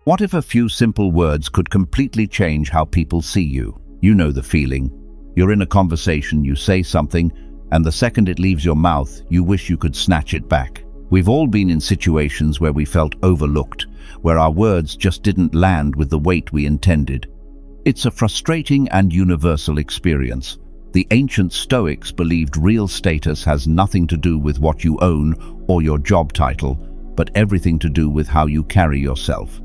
What if a few simple words could completely change how people see you? You know the feeling. You're in a conversation, you say something, and the second it leaves your mouth, you wish you could snatch it back. We've all been in situations where we felt overlooked, where our words just didn't land with the weight we intended. It's a frustrating and universal experience. The ancient Stoics believed real status has nothing to do with what you own or your job title, but everything to do with how you carry yourself.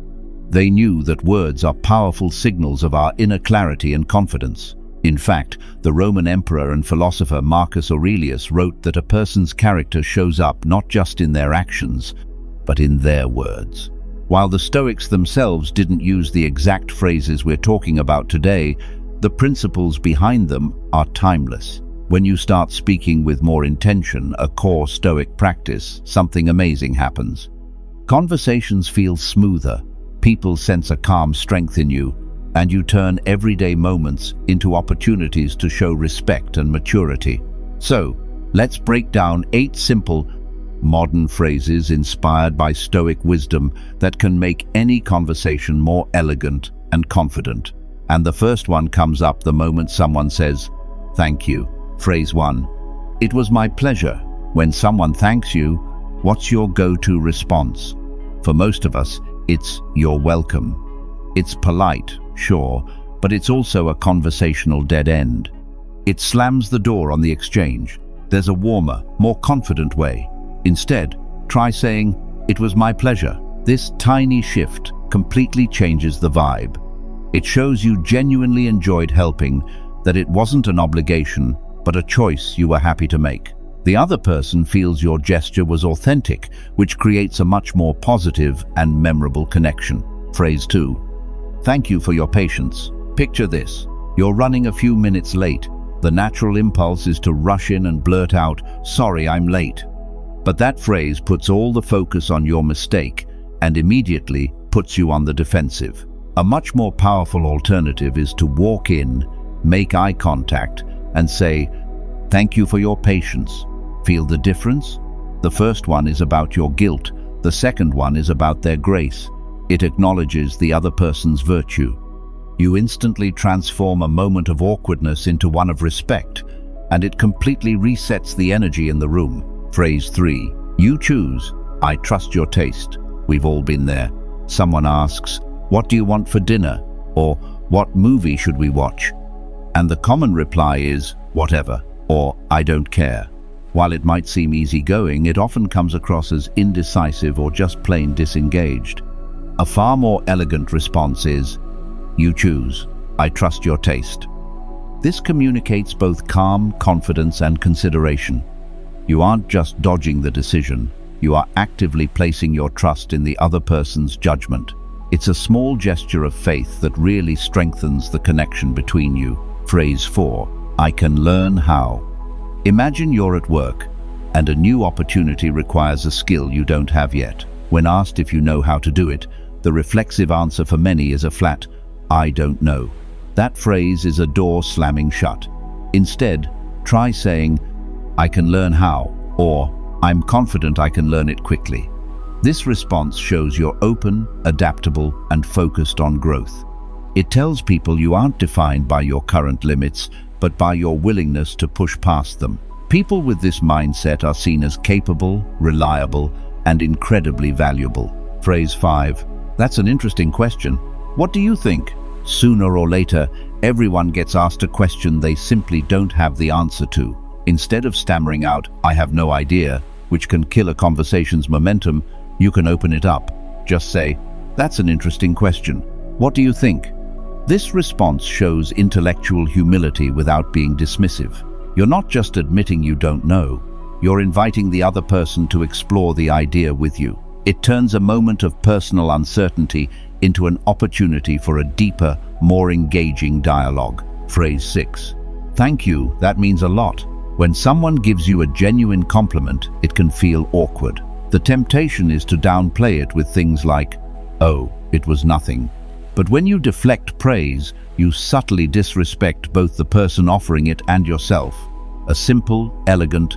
They knew that words are powerful signals of our inner clarity and confidence. In fact, the Roman emperor and philosopher Marcus Aurelius wrote that a person's character shows up not just in their actions, but in their words. While the Stoics themselves didn't use the exact phrases we're talking about today, the principles behind them are timeless. When you start speaking with more intention, a core Stoic practice, something amazing happens. Conversations feel smoother, people sense a calm strength in you, and you turn everyday moments into opportunities to show respect and maturity. So, let's break down 8 simple, modern phrases inspired by Stoic wisdom that can make any conversation more elegant and confident. And the first one comes up the moment someone says, "Thank you." Phrase 1. It was my pleasure. When someone thanks you, what's your go-to response? For most of us, it's "you're welcome." It's polite, sure, but it's also a conversational dead end. It slams the door on the exchange. There's a warmer, more confident way. Instead, try saying, "It was my pleasure." This tiny shift completely changes the vibe. It shows you genuinely enjoyed helping, that it wasn't an obligation, but a choice you were happy to make. The other person feels your gesture was authentic, which creates a much more positive and memorable connection. Phrase 2. Thank you for your patience. Picture this. You're running a few minutes late. The natural impulse is to rush in and blurt out, "Sorry, I'm late." But that phrase puts all the focus on your mistake and immediately puts you on the defensive. A much more powerful alternative is to walk in, make eye contact, and say, "Thank you for your patience." Feel the difference? The first one is about your guilt. The second one is about their grace. It acknowledges the other person's virtue. You instantly transform a moment of awkwardness into one of respect, and it completely resets the energy in the room. Phrase 3. You choose. I trust your taste. We've all been there. Someone asks, "What do you want for dinner?" Or, "What movie should we watch?" And the common reply is, "Whatever," or "I don't care." While it might seem easygoing, it often comes across as indecisive or just plain disengaged. A far more elegant response is, "You choose. I trust your taste." This communicates both calm, confidence, and consideration. You aren't just dodging the decision, you are actively placing your trust in the other person's judgment. It's a small gesture of faith that really strengthens the connection between you. Phrase 4. I can learn how. Imagine you're at work, and a new opportunity requires a skill you don't have yet. When asked if you know how to do it, the reflexive answer for many is a flat, "I don't know." That phrase is a door slamming shut. Instead, try saying, "I can learn how," or "I'm confident I can learn it quickly." This response shows you're open, adaptable, and focused on growth. It tells people you aren't defined by your current limits, but by your willingness to push past them. People with this mindset are seen as capable, reliable, and incredibly valuable. Phrase 5. That's an interesting question. What do you think? Sooner or later, everyone gets asked a question they simply don't have the answer to. Instead of stammering out, "I have no idea," which can kill a conversation's momentum, you can open it up. Just say, "That's an interesting question. What do you think?" This response shows intellectual humility without being dismissive. You're not just admitting you don't know, you're inviting the other person to explore the idea with you. It turns a moment of personal uncertainty into an opportunity for a deeper, more engaging dialogue. Phrase 6. Thank you, that means a lot. When someone gives you a genuine compliment, it can feel awkward. The temptation is to downplay it with things like, "Oh, it was nothing." But when you deflect praise, you subtly disrespect both the person offering it and yourself. A simple, elegant,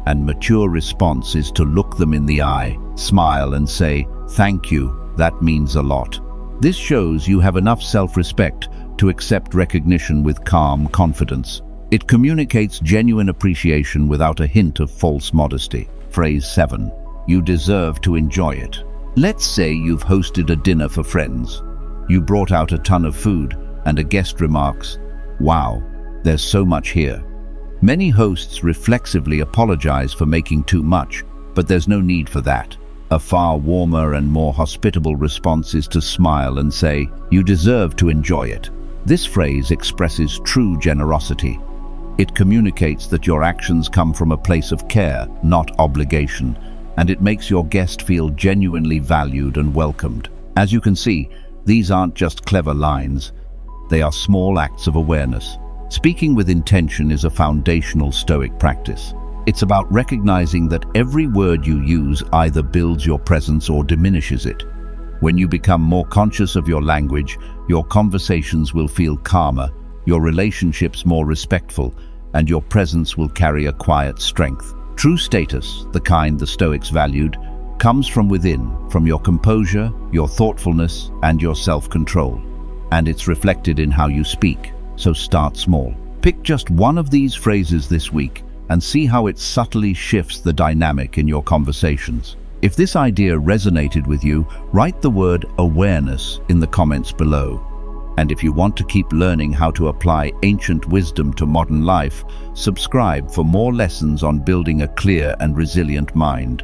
and mature response is to look them in the eye, smile, and say, "Thank you, that means a lot." This shows you have enough self-respect to accept recognition with calm confidence. It communicates genuine appreciation without a hint of false modesty. Phrase 7. You deserve to enjoy it. Let's say you've hosted a dinner for friends. You brought out a ton of food, and a guest remarks, "Wow, there's so much here." Many hosts reflexively apologize for making too much, but there's no need for that. A far warmer and more hospitable response is to smile and say, "You deserve to enjoy it." This phrase expresses true generosity. It communicates that your actions come from a place of care, not obligation, and it makes your guest feel genuinely valued and welcomed. As you can see, these aren't just clever lines. They are small acts of awareness. Speaking with intention is a foundational Stoic practice. It's about recognizing that every word you use either builds your presence or diminishes it. When you become more conscious of your language, your conversations will feel calmer, your relationships more respectful, and your presence will carry a quiet strength. True status, the kind the Stoics valued, comes from within, from your composure, your thoughtfulness, and your self-control. And it's reflected in how you speak, so start small. Pick just one of these phrases this week and see how it subtly shifts the dynamic in your conversations. If this idea resonated with you, write the word awareness in the comments below. And if you want to keep learning how to apply ancient wisdom to modern life, subscribe for more lessons on building a clear and resilient mind.